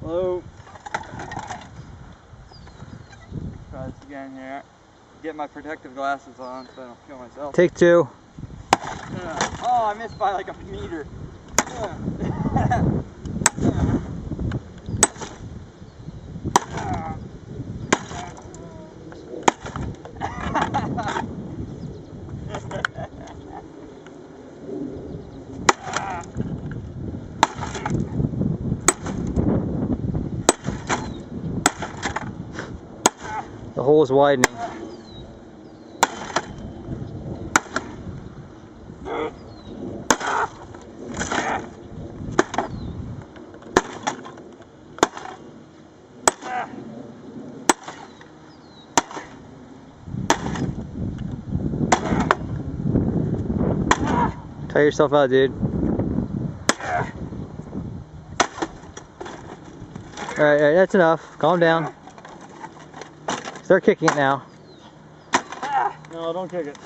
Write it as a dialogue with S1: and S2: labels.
S1: Hello. Try this again here. Get my protective glasses on so I don't kill myself.
S2: Take two.
S1: Oh, I missed by like a meter.
S2: The hole is widening. Tire yourself out, dude. Alright, that's enough. Calm down. Start kicking it now.
S1: No, don't kick it.